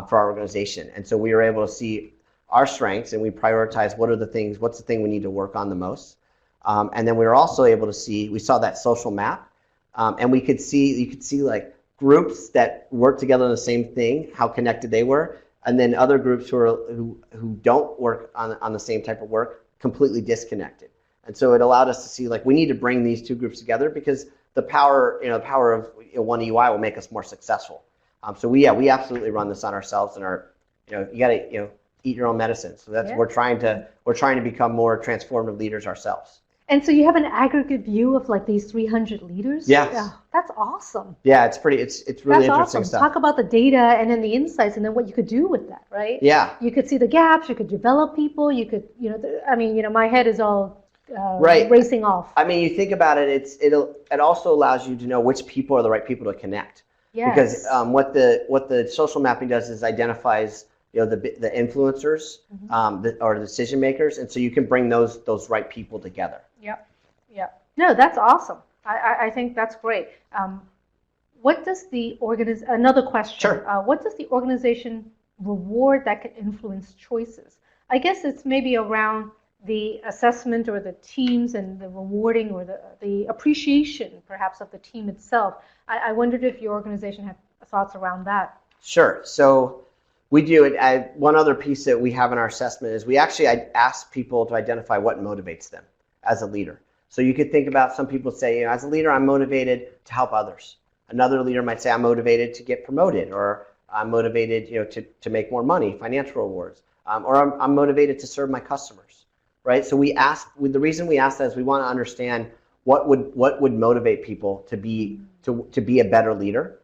for our organization. And so we were able to see our strengths, and we prioritized what's the thing we need to work on the most. And then we were also able to see. We saw that social map, and you could see like groups that work together on the same thing, how connected they were, and then other groups who don't work on the same type of work, completely disconnected. And so it allowed us to see like we need to bring these two groups together because the power of one UI will make us more successful. So we absolutely run this on ourselves, and you got to eat your own medicine. So that's we're trying to become more transformative leaders ourselves. And so you have an aggregate view of like these 300 leaders? Yes. Yeah, that's awesome. Yeah, it's really interesting awesome. stuff. Talk about the data and then the insights and then what you could do with that, right? Yeah. You could see the gaps, you could develop people, you could, my head is all right. racing off. I mean, you think about it, it also allows you to know which people are the right people to connect. Yes. Because what the social mapping does is identifies the influencers or the decision makers, and so you can bring those right people together. Yep. No, that's awesome. I think that's great. What does another question? Sure. What does the organization reward that can influence choices? I guess it's maybe around the assessment or the teams and the rewarding or the appreciation perhaps of the team itself. I wondered if your organization had thoughts around that. Sure. So we do it. One other piece that we have in our assessment is we actually ask people to identify what motivates them as a leader. So you could think about some people say, as a leader, I'm motivated to help others. Another leader might say, I'm motivated to get promoted, or I'm motivated, to make more money, financial rewards, or I'm motivated to serve my customers, right? So the reason we ask that is we want to understand what would motivate people to be a better leader,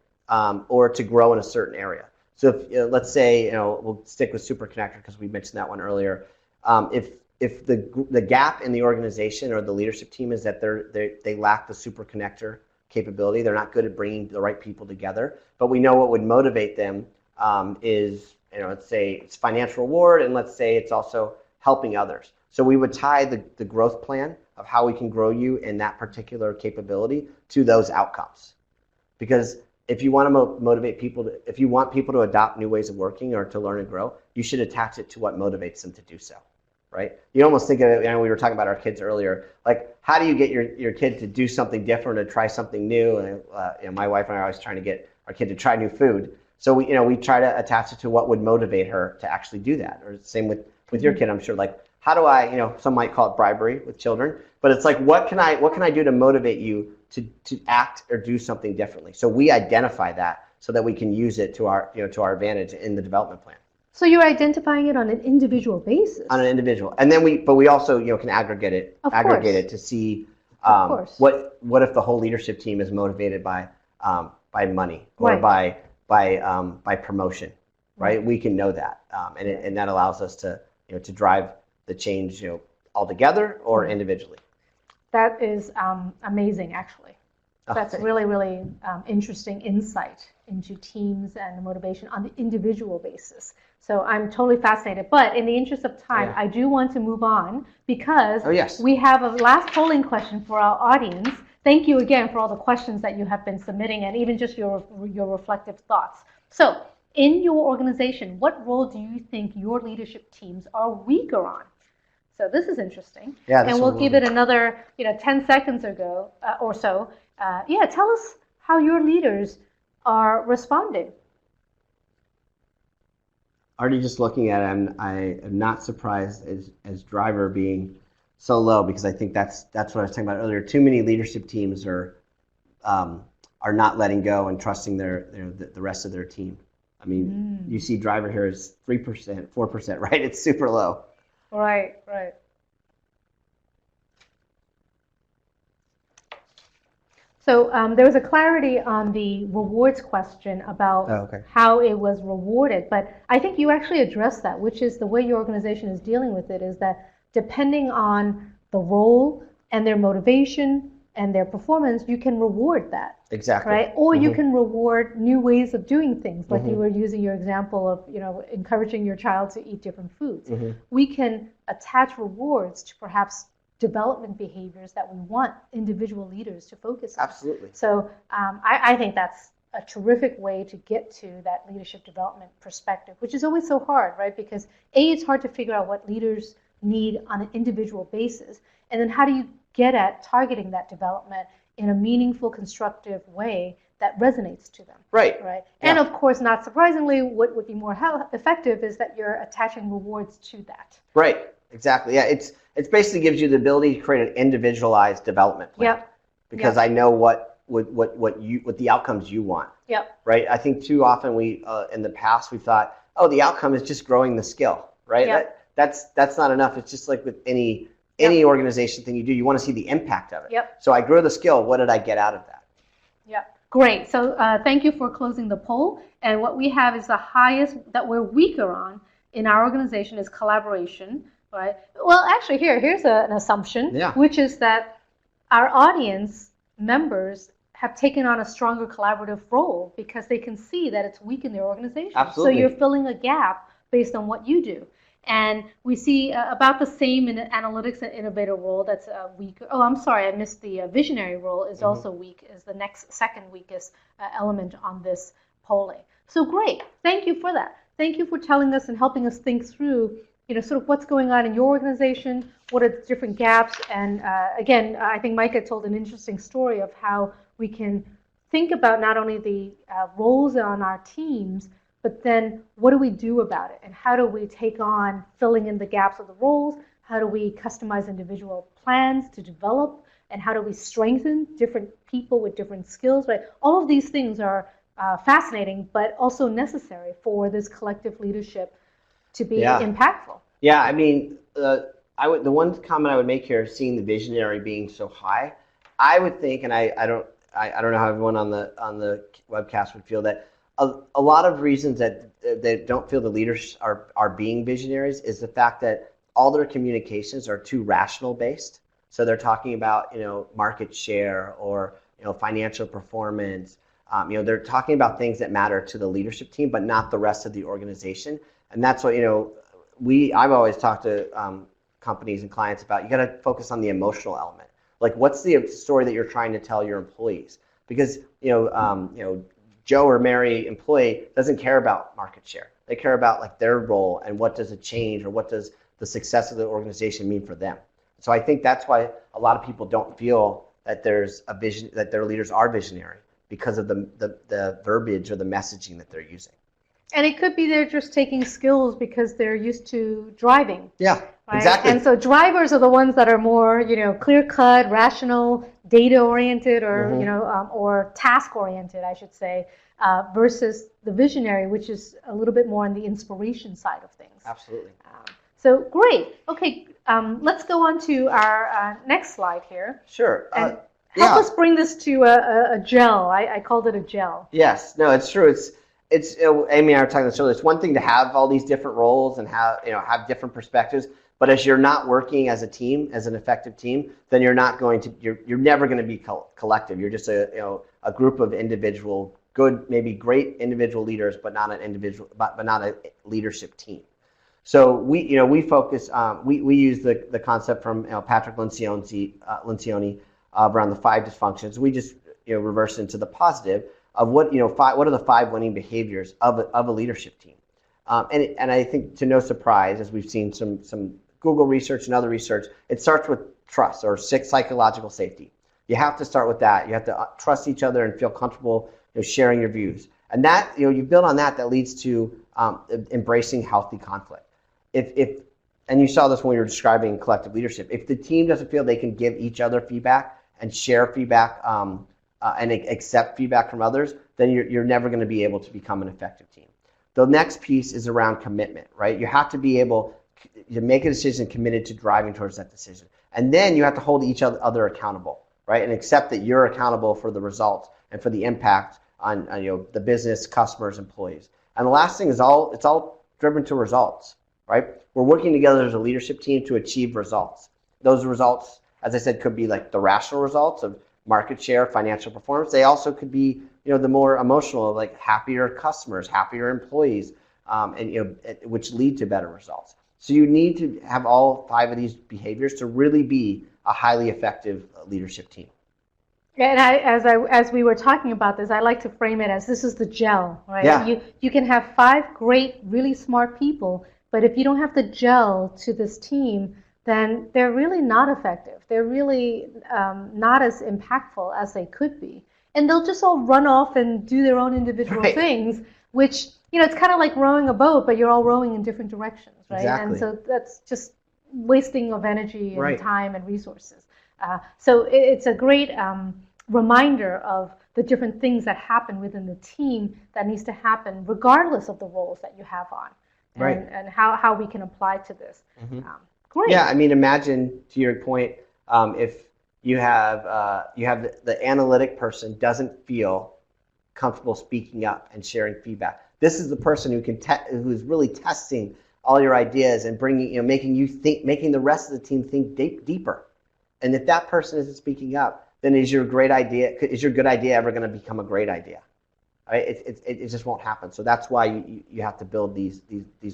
or to grow in a certain area. So if, let's say, we'll stick with Super Connector because we mentioned that one earlier. If the gap in the organization or the leadership team is that they lack the Super Connector capability, they're not good at bringing the right people together. But we know what would motivate them is, let's say it's financial reward, and let's say it's also helping others. So we would tie the growth plan of how we can grow you in that particular capability to those outcomes, because if you want to motivate people, if you want people to adopt new ways of working or to learn and grow, you should attach it to what motivates them to do so, right? You almost think of it, we were talking about our kids earlier, like how do you get your kid to do something different, to try something new? And my wife and I are always trying to get our kid to try new food. So we try to attach it to what would motivate her to actually do that. Or same with your kid, I'm sure, like how do I, some might call it bribery with children, but it's like what can I do to motivate you to act or do something differently? So we identify that so that we can use it to our advantage in the development plan. So you're identifying it on an individual basis. On an individual, and then we also can aggregate it to see what if the whole leadership team is motivated by money or by promotion, right? We can know that, and that allows us to drive the change all together or individually. That is amazing, actually. That's really, really interesting insight into teams and motivation on the individual basis. So I'm totally fascinated. But in the interest of time, I do want to move on because we have a last polling question for our audience. Thank you again for all the questions that you have been submitting and even just your reflective thoughts. So in your organization, what role do you think your leadership teams are weaker on? So this is interesting. And we'll give it another 10 seconds or so. Tell us how your leaders are responding. Already just looking at it, I am not surprised as driver being so low, because I think that's what I was talking about earlier. Too many leadership teams are not letting go and trusting the rest of their team. I mean, you see driver here is 3%, 4%, right? It's super low. Right. So there was a clarity on the rewards question about how it was rewarded, but I think you actually addressed that, which is the way your organization is dealing with it is that depending on the role and their motivation and their performance, you can reward that. Exactly. right? Or you can reward new ways of doing things, like you were using your example of, encouraging your child to eat different foods. We can attach rewards to perhaps development behaviors that we want individual leaders to focus on. Absolutely. So I think that's a terrific way to get to that leadership development perspective, which is always so hard, right? Because it's hard to figure out what leaders need on an individual basis. And then how do you get at targeting that development in a meaningful, constructive way that resonates to them? Right. Right. Yeah. And of course, not surprisingly, what would be more effective is that you're attaching rewards to that. Right. Exactly. Yeah. It's basically gives you the ability to create an individualized development plan. Yep. Because I know what the outcomes you want. Yep. Right. I think too often we in the past we thought, oh, the outcome is just growing the skill. Right. Yep. That's not enough. It's just like with any organization thing you do, you want to see the impact of it. Yep. So I grew the skill. What did I get out of that? Yep. Great. So thank you for closing the poll. And what we have is the highest that we're weaker on in our organization is collaboration. Right. Well, actually, here's an assumption, which is that our audience members have taken on a stronger collaborative role because they can see that it's weak in their organization. Absolutely. So you're filling a gap based on what you do. And we see about the same in the analytics and innovator role that's weak. Oh, I'm sorry, I missed the visionary role is also weak, is the second weakest element on this polling. So great, thank you for that. Thank you for telling us and helping us think through sort of what's going on in your organization, what are the different gaps, and again, I think Micah told an interesting story of how we can think about not only the roles on our teams, but then what do we do about it, and how do we take on filling in the gaps of the roles, how do we customize individual plans to develop, and how do we strengthen different people with different skills, right? All of these things are fascinating, but also necessary for this collective leadership to be impactful. Yeah, I mean, the one comment I would make here, seeing the visionary being so high, I would think, and I don't know how everyone on the webcast would feel, that a lot of reasons that they don't feel the leaders are being visionaries is the fact that all their communications are too rational based. So they're talking about market share or financial performance. They're talking about things that matter to the leadership team, but not the rest of the organization. And that's what I've always talked to companies and clients about. You got to focus on the emotional element. Like, what's the story that you're trying to tell your employees? Because Joe or Mary employee doesn't care about market share. They care about like their role and what does it change or what does the success of the organization mean for them. So I think that's why a lot of people don't feel that there's a vision, that their leaders are visionary, because of the verbiage or the messaging that they're using. And it could be they're just taking skills because they're used to driving. Yeah, right? exactly. And so drivers are the ones that are more, clear-cut, rational, data-oriented, or or task-oriented, I should say, versus the visionary, which is a little bit more on the inspiration side of things. Absolutely. So great. Okay, let's go on to our next slide here. Sure. Help us bring this to a gel. I called it a gel. Yes. No, it's true. It's Amy and I were talking this earlier. It's one thing to have all these different roles and have different perspectives, but as you're not working as a team, as an effective team, then you're never going to be collective. You're just a group of maybe great individual leaders, but not a leadership team. So we focus. We use the concept from Patrick Lencioni around the 5 dysfunctions. We just reverse into the positive of what are the 5 winning behaviors of a leadership team. And I think, to no surprise, as we've seen some Google research and other research, it starts with trust or psychological safety. You have to start with that. You have to trust each other and feel comfortable sharing your views. And that you build on that leads to embracing healthy conflict. And you saw this when we were describing collective leadership. If the team doesn't feel they can give each other feedback and share feedback and accept feedback from others, then you're never going to be able to become an effective team. The next piece is around commitment, right? You have to be able to make a decision committed to driving towards that decision. And then you have to hold each other accountable, right? And accept that you're accountable for the results and for the impact on the business, customers, employees. And the last thing is it's all driven to results, right? We're working together as a leadership team to achieve results. Those results, as I said, could be like the rational results of market share, financial performance. They also could be, the more emotional, like happier customers, happier employees, and which lead to better results. So you need to have all 5 of these behaviors to really be a highly effective leadership team. And as we were talking about this, I like to frame it as this is the gel, right? Yeah. You can have 5 great, really smart people, but if you don't have the gel to this team, then they're really not effective. They're really not as impactful as they could be. And they'll just all run off and do their own individual things, which, it's kind of like rowing a boat, but you're all rowing in different directions, right? Exactly. And so that's just wasting of energy and time and resources. So it's a great reminder of the different things that happen within the team that needs to happen regardless of the roles that you have on, and how we can apply to this. Great. Yeah, I mean, imagine, to your point, if you have the analytic person doesn't feel comfortable speaking up and sharing feedback. This is the person who is really testing all your ideas and bringing, making the rest of the team think deeper. And if that person isn't speaking up, then is your good idea ever going to become a great idea? Right? It just won't happen. So that's why you have to build these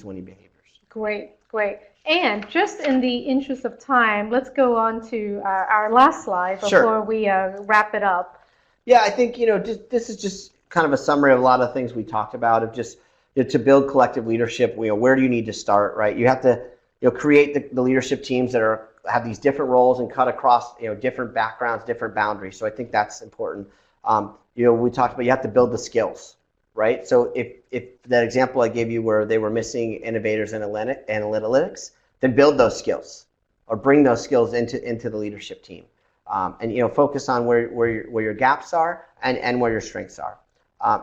winning behaviors. Great. And just in the interest of time, let's go on to our last slide before we wrap it up. Yeah, I think this is just kind of a summary of a lot of things we talked about, of just to build collective leadership. Where do you need to start? Right, you have to create the leadership teams that have these different roles and cut across different backgrounds, different boundaries. So I think that's important. We talked about you have to build the skills, right? So if that example I gave you where they were missing innovators and analytics, then build those skills or bring those skills into the leadership team, and focus on where your gaps are and where your strengths are,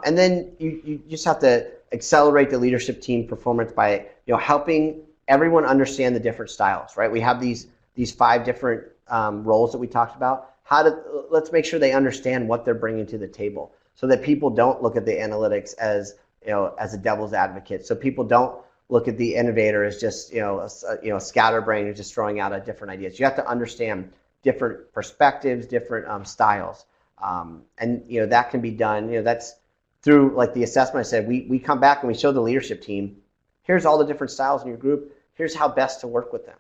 and then you just have to accelerate the leadership team performance by helping everyone understand the different styles, right? We have these 5 different roles that we talked about. Let's make sure they understand what they're bringing to the table, so that people don't look at the analytics as a devil's advocate. So people don't look at the innovator as just a scatterbrain who's just throwing out different ideas. You have to understand different perspectives, different styles, and that can be done. That's through, like the assessment I said. We come back and we show the leadership team, here's all the different styles in your group. Here's how best to work with them.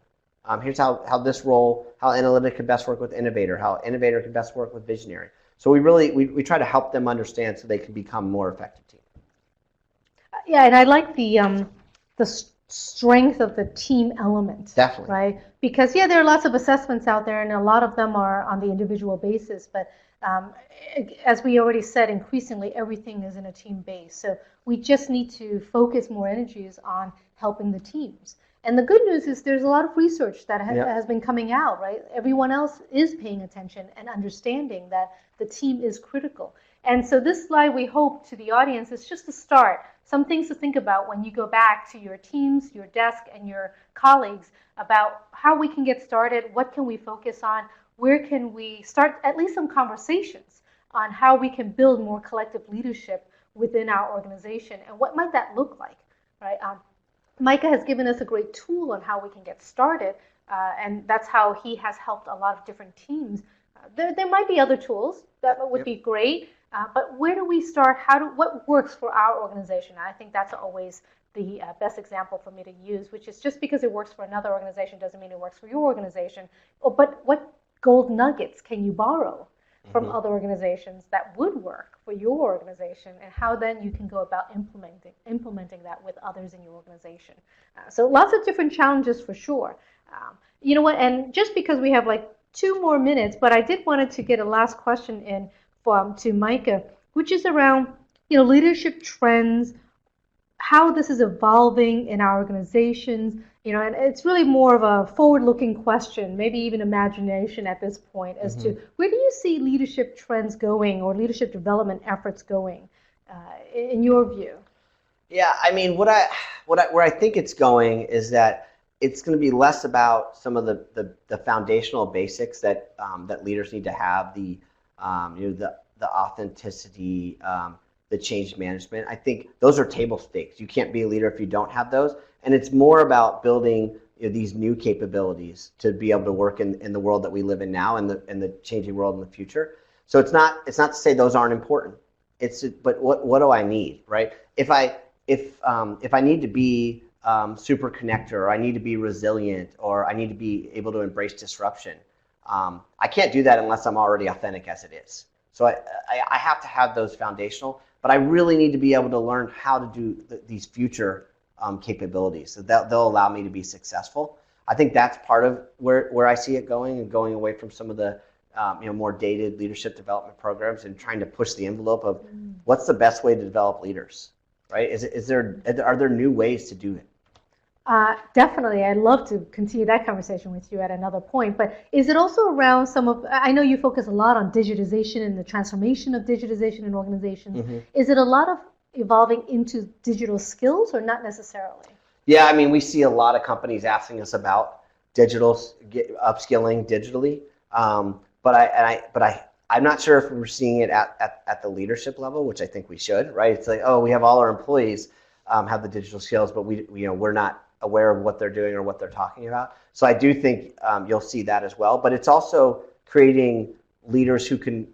Here's how this role, how analytic can best work with innovator, how innovator can best work with visionary. So we try to help them understand so they can become a more effective team. Yeah, and I like the strength of the team element. Definitely. Right? Because there are lots of assessments out there, and a lot of them are on the individual basis. But as we already said, increasingly everything is in a team base. So we just need to focus more energies on helping the teams. And the good news is there's a lot of research that has been coming out, right? Everyone else is paying attention and understanding that the team is critical. And so this slide, we hope, to the audience is just a start. Some things to think about when you go back to your teams, your desk, and your colleagues about how we can get started, what can we focus on, where can we start at least some conversations on how we can build more collective leadership within our organization, and what might that look like, right? Micah has given us a great tool on how we can get started, and that's how he has helped a lot of different teams. There might be other tools that would be great, but where do we start? What works for our organization? And I think that's always the best example for me to use, which is just because it works for another organization doesn't mean it works for your organization. But what gold nuggets can you borrow from other organizations that would work for your organization, and how then you can go about implementing that with others in your organization. So lots of different challenges for sure. You know what, and just because we have like 2 more minutes, but I did wanted to get a last question in to Micah, which is around leadership trends, how this is evolving in our organizations, and it's really more of a forward-looking question, maybe even imagination at this point, as to where do you see leadership trends going or leadership development efforts going, in your view? Yeah, I mean, where I think it's going is that it's going to be less about some of the foundational basics that leaders need to have, the authenticity, the change management. I think those are table stakes. You can't be a leader if you don't have those. And it's more about building these new capabilities to be able to work in the world that we live in now and the changing world in the future. So it's not to say those aren't important. But what do I need, right? If I need to be super connector, or I need to be resilient, or I need to be able to embrace disruption, I can't do that unless I'm already authentic as it is. So I have to have those foundational, but I really need to be able to learn how to do these future capabilities. So they'll allow me to be successful. I think that's part of where I see it going, and going away from some of the more dated leadership development programs, and trying to push the envelope of what's the best way to develop leaders, right? Are there new ways to do it? Definitely. I'd love to continue that conversation with you at another point, but is it also around I know you focus a lot on digitization and the transformation of digitization in organizations. Mm-hmm. Is it a lot of evolving into digital skills, or not necessarily? Yeah, I mean, we see a lot of companies asking us about upskilling digitally, but I'm not sure if we're seeing it at the leadership level, which I think we should, right? It's like, oh, we have all our employees have the digital skills, but we're not aware of what they're doing or what they're talking about. So I do think you'll see that as well, but it's also creating leaders who can,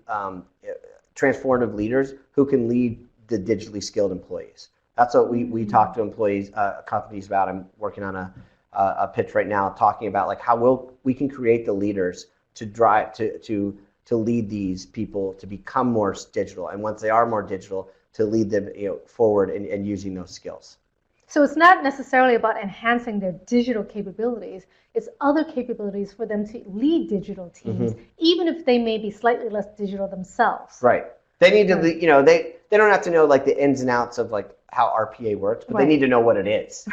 transformative leaders who can lead the digitally skilled employees. That's what we talk to companies about. I'm working on a pitch right now talking about like how we can create the leaders to drive to lead these people to become more digital, and once they are more digital, to lead them forward and using those skills. So it's not necessarily about enhancing their digital capabilities. It's other capabilities for them to lead digital teams, mm-hmm. even if they may be slightly less digital themselves. Right. They need to, they don't have to know like the ins and outs of like how RPA works, but right. They need to know what it is.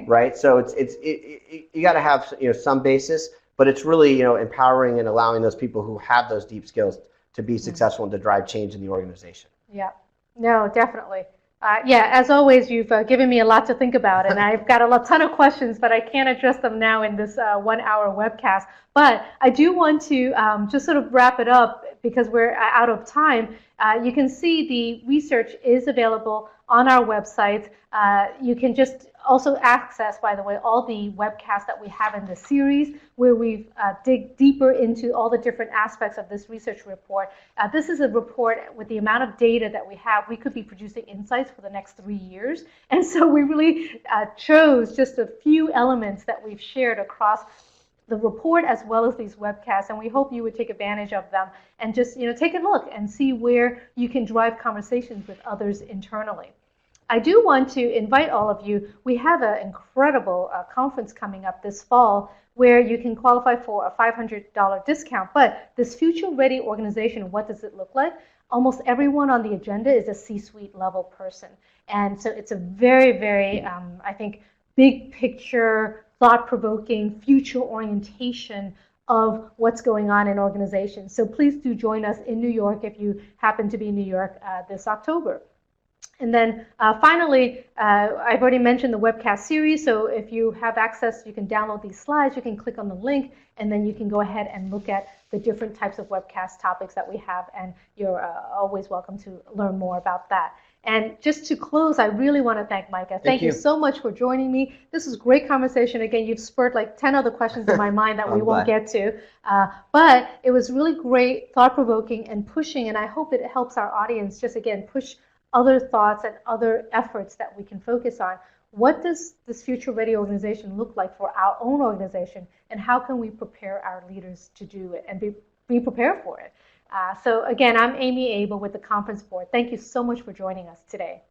Right. So you got to have some basis, but it's really empowering and allowing those people who have those deep skills to be successful and to drive change in the organization. Yeah. No, definitely. As always, you've given me a lot to think about, and I've got a ton of questions, but I can't address them now in this 1 hour webcast. But I do want to just sort of wrap it up because we're out of time. You can see the research is available on our website. You can just also access, by the way, all the webcasts that we have in the series where we've dig deeper into all the different aspects of this research report. This is a report with the amount of data that we have. We could be producing insights for the next 3 years. And so we really chose just a few elements that we've shared across the report as well as these webcasts, and we hope you would take advantage of them and just take a look and see where you can drive conversations with others internally. I do want to invite all of you. We have an incredible conference coming up this fall where you can qualify for a $500 discount. But this future-ready organization, what does it look like? Almost everyone on the agenda is a C-suite level person. And so it's a very, very, I think, big picture, thought-provoking, future orientation of what's going on in organizations. So please do join us in New York if you happen to be in New York this October. And then finally, I've already mentioned the webcast series, so if you have access, you can download these slides, you can click on the link, and then you can go ahead and look at the different types of webcast topics that we have, and you're always welcome to learn more about that. And just to close, I really want to thank Micah. Thank you so much for joining me. This was a great conversation. Again, you've spurred like 10 other questions in my mind that we won't get to. But it was really great, thought-provoking, and pushing, and I hope it helps our audience just, again, push other thoughts and other efforts that we can focus on. What does this future-ready organization look like for our own organization, and how can we prepare our leaders to do it and be prepared for it? So again, I'm Amy Abel with the Conference Board. Thank you so much for joining us today.